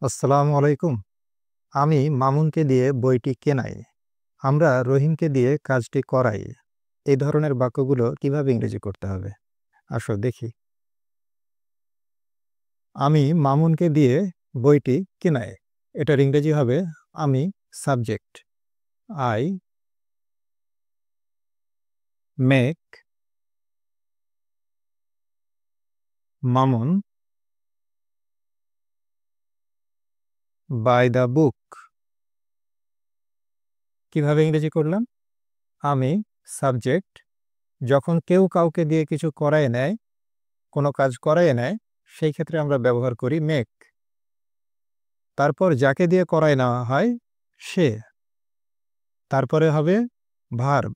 আসসালামু আলাইকুম। আমি মামুনকে দিয়ে বইটি কেনাই। আমরা রহিমকে দিয়ে কাজটি করাই। এই ধরনের বাক্যগুলো কিভাবে ইংরেজি করতে হবে? আসো দেখি। আমি মামুনকে দিয়ে বইটি কেনাই। এটার ইংরেজি হবে আমি subject. I make Mamun by the book. কিভাবে ইংরেজি করলাম? আমি সাবজেক্ট। যখন কেউ কাউকে দিয়ে কিছু করায় নেয়, কোনো কাজ করায় নেয়, সেই ক্ষেত্রে আমরা ব্যবহার করি মেক। তারপর যাকে দিয়ে করায় নেওয়া হয় সে। তারপরে হবে ভার্ব।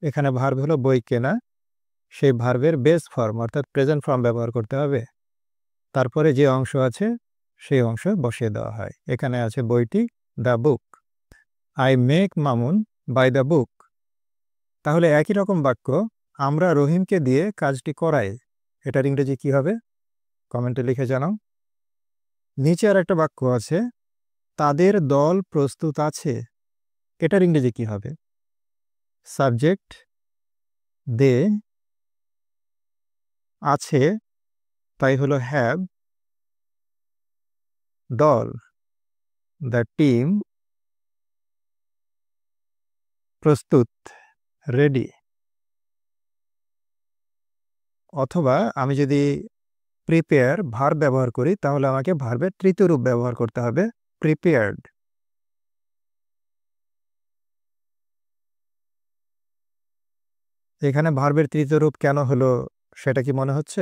এখানে ভার্ব হলো বই কেনা। সেই ভার্বের বেস ফর্ম অর্থাৎ প্রেজেন্ট ফর্ম ব্যবহার করতে হবে। তারপরে যে অংশ আছে সেই অংশ বসিয়ে দেওয়া হয়। এখানে আছে বইটি, the book. I make Mamun by the book. তাহলে একই রকম বাক্য আমরা রহিমকে দিয়ে কাজটি করাই। এটার ইংরেজি কি হবে? কমেন্টে লিখে জানাও। নিচে আর একটা বাক্য আছে, তাদের দল প্রস্তুত আছে। এটার ইংরেজি কি হবে? সাবজেক্ট দে, আছে তাই হলো হ্যাভ, দল দ্য টিম, প্রস্তুত রেডি। অথবা আমি যদি প্রিপেয়ার ভার্ব ব্যবহার করি তাহলে আমাকে ভার্বের তৃতীয় রূপ ব্যবহার করতে হবে, প্রিপেয়ার্ড। এখানে ভার্বের তৃতীয় রূপ কেন হলো সেটা কি মনে হচ্ছে?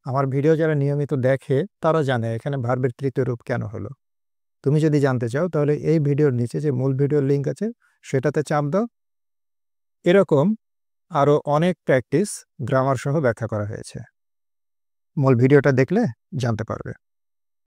আমার ভিডিও যারা নিয়মিত দেখে তারা জানে এখানে ভার্বের তৃতীয় রূপ কেন হলো। তুমি যদি জানতে চাও তাহলে এই ভিডিওর নিচে যে মূল ভিডিওর লিঙ্ক আছে সেটাতে চাপ দাও। এরকম আরও অনেক প্র্যাকটিস গ্রামার সহ ব্যাখ্যা করা হয়েছে। মূল ভিডিওটা দেখলে জানতে পারবে।